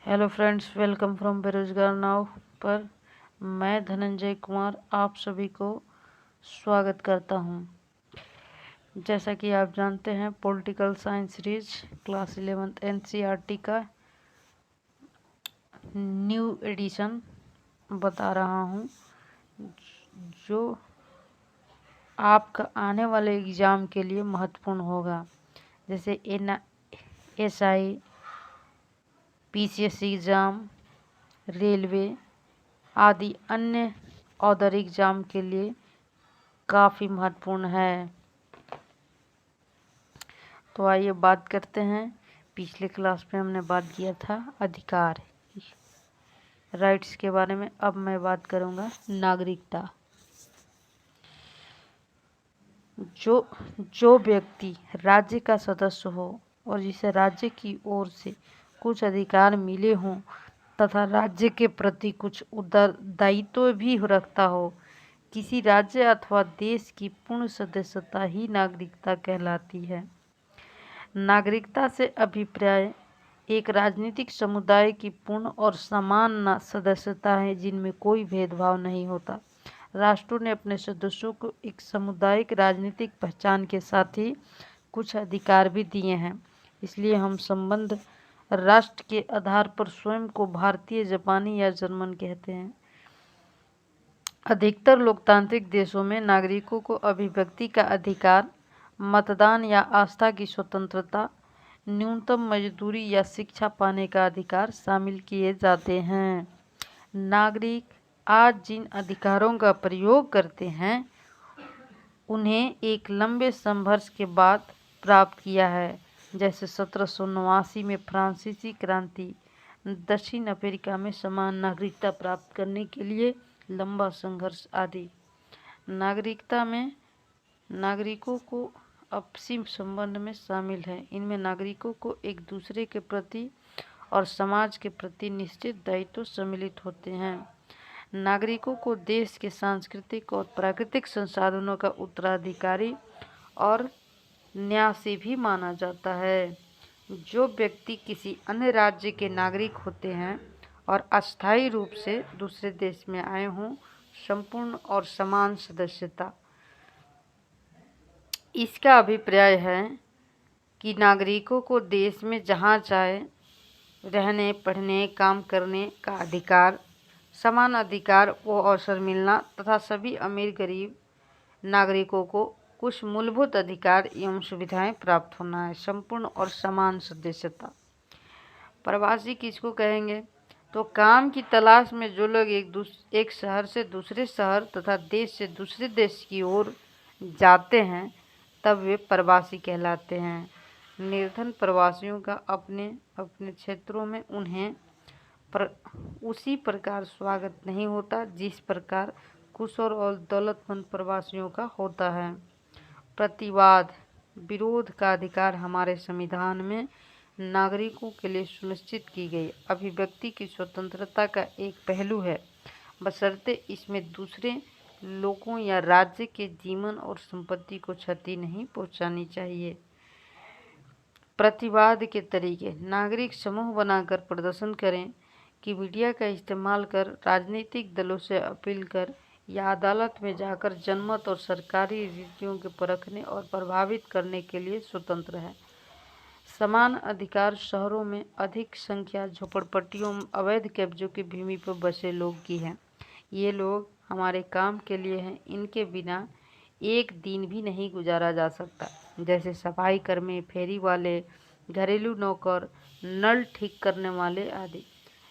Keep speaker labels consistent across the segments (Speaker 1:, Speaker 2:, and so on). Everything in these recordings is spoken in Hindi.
Speaker 1: हेलो फ्रेंड्स, वेलकम फ्रॉम बेरोजगार नाव पर मैं धनंजय कुमार आप सभी को स्वागत करता हूं। जैसा कि आप जानते हैं, political science series class 11th NCERT का न्यू एडिशन बता रहा हूं, जो आपका आने वाले एग्ज़ाम के लिए महत्वपूर्ण होगा। जैसे एसआई, पीसीएससी एग्ज़ाम, रेलवे आदि अन्य अदर एग्ज़ाम के लिए काफ़ी महत्वपूर्ण है। तो आइए बात करते हैं। पिछले क्लास में हमने बात किया था अधिकार, राइट्स के बारे में। अब मैं बात करूंगा नागरिकता। जो व्यक्ति राज्य का सदस्य हो और जिसे राज्य की ओर से कुछ अधिकार मिले हों तथा राज्य के प्रति कुछ उत्तरदायित्व भी रखता हो, किसी राज्य अथवा देश की पूर्ण सदस्यता ही नागरिकता कहलाती है। नागरिकता से अभिप्राय एक राजनीतिक समुदाय की पूर्ण और समान सदस्यता है, जिनमें कोई भेदभाव नहीं होता। राष्ट्रों ने अपने सदस्यों को एक सामुदायिक राजनीतिक पहचान के साथ ही कुछ अधिकार भी दिए हैं। इसलिए हम संबंध राष्ट्र के आधार पर स्वयं को भारतीय, जापानी या जर्मन कहते हैं। अधिकतर लोकतांत्रिक देशों में नागरिकों को अभिव्यक्ति का अधिकार, मतदान या आस्था की स्वतंत्रता, न्यूनतम मजदूरी या शिक्षा पाने का अधिकार शामिल किए जाते हैं। नागरिक आज जिन अधिकारों का प्रयोग करते हैं, उन्हें एक लंबे संघर्ष के बाद प्राप्त किया है। जैसे 1789 में फ्रांसीसी क्रांति, दक्षिण अफ्रीका में समान नागरिकता प्राप्त करने के लिए लंबा संघर्ष आदि। नागरिकता में नागरिकों को आपसी संबंध में शामिल है। इनमें नागरिकों को एक दूसरे के प्रति और समाज के प्रति निश्चित दायित्व सम्मिलित होते हैं। नागरिकों को देश के सांस्कृतिक और प्राकृतिक संसाधनों का उत्तराधिकारी और न्यासी भी माना जाता है। जो व्यक्ति किसी अन्य राज्य के नागरिक होते हैं और अस्थायी रूप से दूसरे देश में आए हों, संपूर्ण और समान सदस्यता। इसका अभिप्राय है कि नागरिकों को देश में जहाँ चाहे रहने, पढ़ने, काम करने का अधिकार, समान अधिकार व अवसर मिलना तथा सभी अमीर गरीब नागरिकों को कुछ मूलभूत अधिकार एवं सुविधाएं प्राप्त होना है। संपूर्ण और समान सदस्यता। प्रवासी किसको कहेंगे? तो काम की तलाश में जो लोग एक शहर से दूसरे शहर तथा देश से दूसरे देश की ओर जाते हैं, तब वे प्रवासी कहलाते हैं। निर्धन प्रवासियों का अपने अपने क्षेत्रों में उन्हें उसी प्रकार स्वागत नहीं होता जिस प्रकार कुशल और दौलतमंद प्रवासियों का होता है। प्रतिवाद, विरोध का अधिकार हमारे संविधान में नागरिकों के लिए सुनिश्चित की गई अभिव्यक्ति की स्वतंत्रता का एक पहलू है, बशर्ते इसमें दूसरे लोगों या राज्य के जीवन और संपत्ति को क्षति नहीं पहुंचानी चाहिए। प्रतिवाद के तरीके: नागरिक समूह बनाकर प्रदर्शन करें कि मीडिया का इस्तेमाल कर, राजनीतिक दलों से अपील कर या अदालत में जाकर जनमत और सरकारी नीतियों के परखने और प्रभावित करने के लिए स्वतंत्र है। समान अधिकार शहरों में अधिक संख्या झोपड़पट्टियों में अवैध कब्जों की भूमि पर बसे लोग की है। ये लोग हमारे काम के लिए हैं, इनके बिना एक दिन भी नहीं गुजारा जा सकता। जैसे सफाई कर्मी, फेरी वाले, घरेलू नौकर, नल ठीक करने वाले आदि।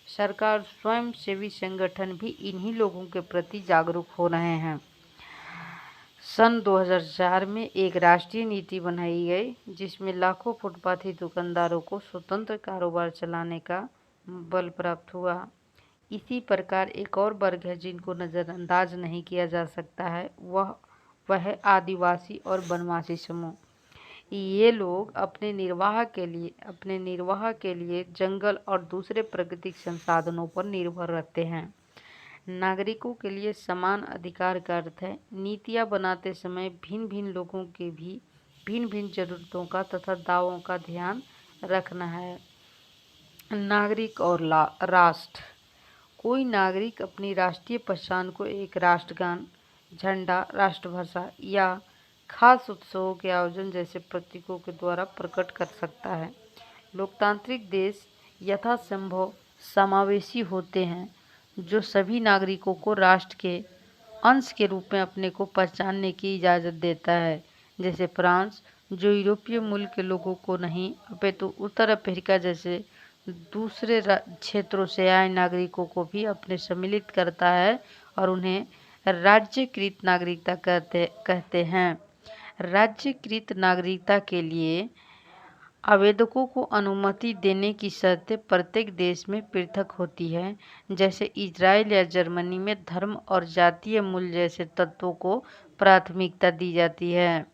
Speaker 1: सरकार, स्वयं सेवी संगठन भी इन्हीं लोगों के प्रति जागरूक हो रहे हैं। सन 2004 में एक राष्ट्रीय नीति बनाई गई जिसमें लाखों फुटपाथी दुकानदारों को स्वतंत्र कारोबार चलाने का बल प्राप्त हुआ। इसी प्रकार एक और वर्ग है जिनको नज़रअंदाज नहीं किया जा सकता है, वह आदिवासी और वनवासी समूह। ये लोग अपने निर्वाह के लिए जंगल और दूसरे प्राकृतिक संसाधनों पर निर्भर रहते हैं। नागरिकों के लिए समान अधिकार का अर्थ है नीतियाँ बनाते समय भिन्न भिन्न लोगों के भी भिन्न भिन्न जरूरतों का तथा दावों का ध्यान रखना है। नागरिक और राष्ट्र। कोई नागरिक अपनी राष्ट्रीय पहचान को एक राष्ट्रगान, झंडा, राष्ट्रभाषा या खास उत्सवों के आयोजन जैसे प्रतीकों के द्वारा प्रकट कर सकता है। लोकतांत्रिक देश यथासंभव समावेशी होते हैं, जो सभी नागरिकों को राष्ट्र के अंश के रूप में अपने को पहचानने की इजाज़त देता है। जैसे फ्रांस, जो यूरोपीय मूल के लोगों को नहीं अपितु उत्तर अफ्रीका जैसे दूसरे क्षेत्रों से आए नागरिकों को भी अपने सम्मिलित करता है और उन्हें राज्यकृत नागरिकता कहते हैं। राज्यकृत नागरिकता के लिए आवेदकों को अनुमति देने की शर्तें प्रत्येक देश में पृथक होती हैं। जैसे इजराइल या जर्मनी में धर्म और जातीय मूल जैसे तत्वों को प्राथमिकता दी जाती है।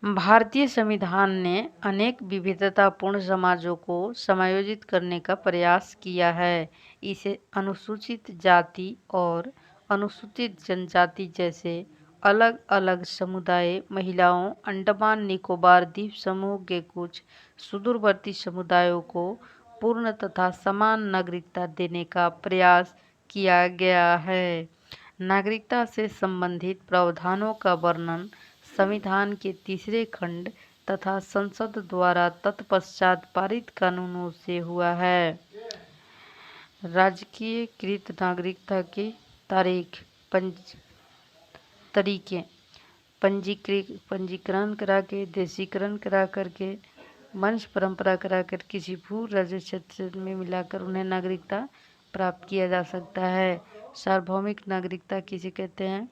Speaker 1: भारतीय संविधान ने अनेक विविधतापूर्ण समाजों को समायोजित करने का प्रयास किया है। इसे अनुसूचित जाति और अनुसूचित जनजाति जैसे अलग अलग समुदाय, महिलाओं, अंडमान निकोबार द्वीप समूह के कुछ सुदूरवर्ती समुदायों को पूर्ण तथा समान नागरिकता देने का प्रयास किया गया है। नागरिकता से संबंधित प्रावधानों का वर्णन संविधान के 3 खंड तथा संसद द्वारा तत्पश्चात पारित कानूनों से हुआ है। राजकीयकृत नागरिकता के तरीके पंजीकरण करा के, देशीकरण करा करके, वंश परंपरा करा कर किसी भू राज्य क्षेत्र में मिलाकर उन्हें नागरिकता प्राप्त किया जा सकता है। सार्वभौमिक नागरिकता किसे कहते हैं?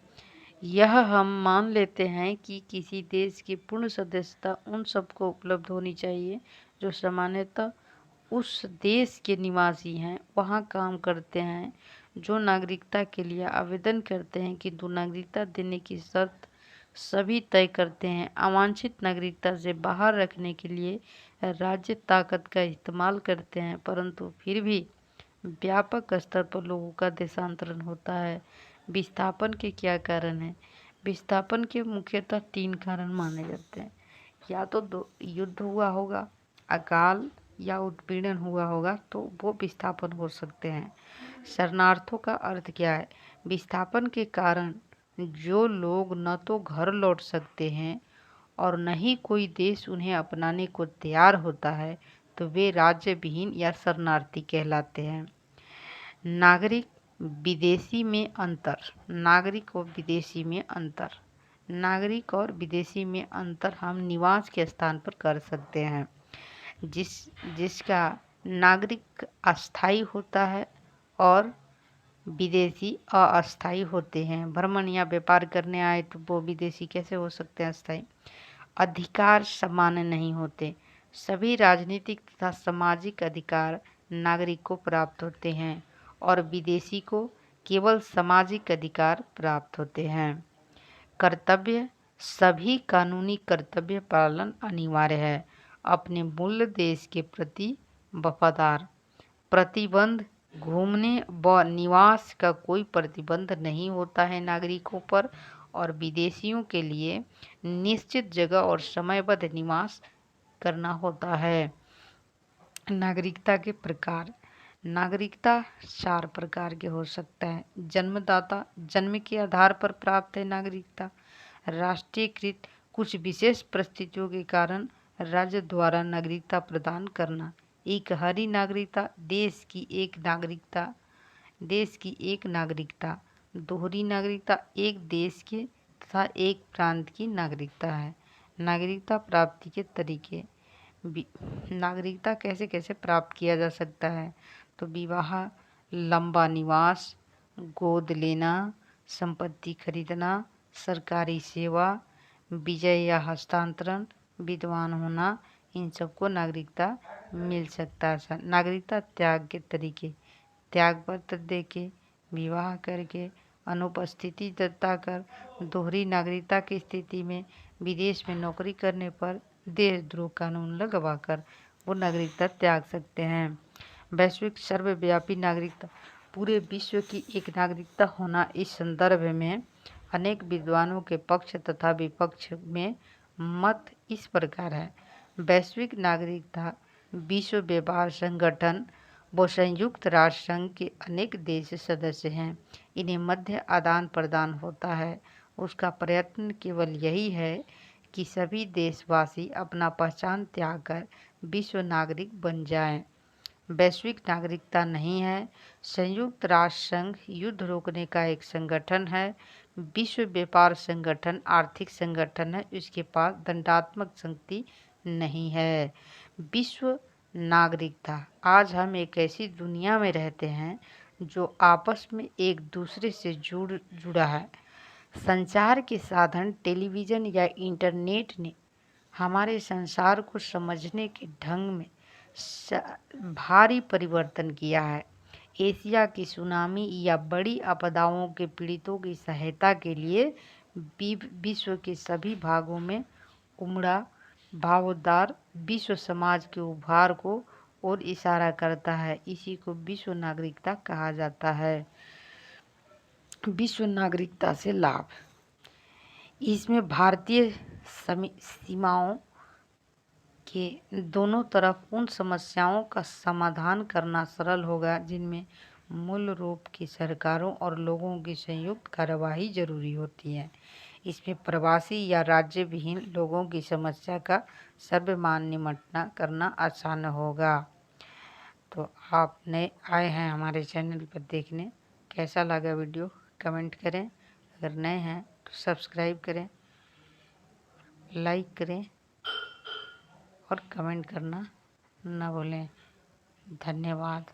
Speaker 1: यह हम मान लेते हैं कि किसी देश की पूर्ण सदस्यता उन सबको उपलब्ध होनी चाहिए जो सामान्यतः उस देश के निवासी हैं, वहाँ काम करते हैं, जो नागरिकता के लिए आवेदन करते हैं, किंतु नागरिकता देने की शर्त सभी तय करते हैं। अवांछित नागरिकता से बाहर रखने के लिए राज्य ताकत का इस्तेमाल करते हैं, परंतु फिर भी व्यापक स्तर पर लोगों का देशांतरण होता है। विस्थापन के क्या कारण हैं? विस्थापन के मुख्यतः 3 कारण माने जाते हैं। या तो युद्ध हुआ होगा, अकाल या उत्पीड़न हुआ होगा, तो वो विस्थापन हो सकते हैं। शरणार्थों का अर्थ क्या है? विस्थापन के कारण जो लोग न तो घर लौट सकते हैं और न ही कोई देश उन्हें अपनाने को तैयार होता है, तो वे राज्य विहीन या शरणार्थी कहलाते हैं। नागरिक विदेशी में अंतर। नागरिक और विदेशी में अंतर। नागरिक और विदेशी में अंतर हम निवास के स्थान पर कर सकते हैं। जिसका नागरिक अस्थायी होता है और विदेशी अस्थायी होते हैं। भ्रमण या व्यापार करने आए तो वो विदेशी कैसे हो सकते हैं अस्थायी? अधिकार समान नहीं होते। सभी राजनीतिक तथा सामाजिक अधिकार नागरिक को प्राप्त होते हैं और विदेशी को केवल सामाजिक अधिकार प्राप्त होते हैं। कर्तव्य। सभी कानूनी कर्तव्य पालन अनिवार्य है। अपने मूल देश के प्रति वफादार। प्रतिबंध। घूमने व निवास का कोई प्रतिबंध नहीं होता है नागरिकों पर और विदेशियों के लिए निश्चित जगह और समयबद्ध निवास करना होता है। नागरिकता के प्रकार। नागरिकता 4 प्रकार के हो सकता है। जन्मदाता। जन्म के आधार पर प्राप्त है नागरिकता। राष्ट्रीयकृत। कुछ विशेष परिस्थितियों के कारण राज्य द्वारा नागरिकता प्रदान करना। एकहरी नागरिकता। देश की एक नागरिकता। दोहरी नागरिकता। एक देश के तथा एक प्रांत की नागरिकता है। नागरिकता प्राप्ति के तरीके। नागरिकता कैसे कैसे प्राप्त किया जा सकता है? तो विवाह, लंबा निवास, गोद लेना, संपत्ति खरीदना, सरकारी सेवा, विजय या हस्तांतरण, विद्वान होना, इन सबको नागरिकता मिल सकता है। नागरिकता त्याग के तरीके। त्याग पत्र देके, विवाह करके, अनुपस्थिति जताकर, दोहरी नागरिकता की स्थिति में विदेश में नौकरी करने पर देशद्रोह कानून लगवाकर वो नागरिकता त्याग सकते हैं। वैश्विक सर्वव्यापी नागरिकता। पूरे विश्व की एक नागरिकता होना। इस संदर्भ में अनेक विद्वानों के पक्ष तथा विपक्ष में मत इस प्रकार है। वैश्विक नागरिकता विश्व व्यापार संगठन व संयुक्त राष्ट्र संघ के अनेक देश सदस्य हैं। इन्हें मध्य आदान प्रदान होता है। उसका प्रयत्न केवल यही है कि सभी देशवासी अपना पहचान त्याग कर विश्व नागरिक बन जाएं। वैश्विक नागरिकता नहीं है। संयुक्त राष्ट्र संघ युद्ध रोकने का एक संगठन है। विश्व व्यापार संगठन आर्थिक संगठन है। इसके पास दंडात्मक शक्ति नहीं है। विश्व नागरिकता, आज हम एक ऐसी दुनिया में रहते हैं जो आपस में एक दूसरे से जुड़ा है। संचार के साधन टेलीविज़न या इंटरनेट ने हमारे संसार को समझने के ढंग में भारी परिवर्तन किया है। एशिया की सुनामी या बड़ी आपदाओं के पीड़ितों की सहायता के लिए विश्व के सभी भागों में उमड़ा भावोद्गार विश्व समाज के उभार को और इशारा करता है। इसी को विश्व नागरिकता कहा जाता है। विश्व नागरिकता से लाभ, इसमें भारतीय सीमाओं के दोनों तरफ उन समस्याओं का समाधान करना सरल होगा जिनमें मूल रूप की सरकारों और लोगों की संयुक्त कार्यवाही जरूरी होती है। इसमें प्रवासी या राज्य विहीन लोगों की समस्या का सर्वमान्य निपटान करना आसान होगा। तो आप नए आए हैं हमारे चैनल पर देखने, कैसा लगा वीडियो कमेंट करें। अगर नए हैं तो सब्सक्राइब करें, लाइक करें और कमेंट करना न भूलें। धन्यवाद।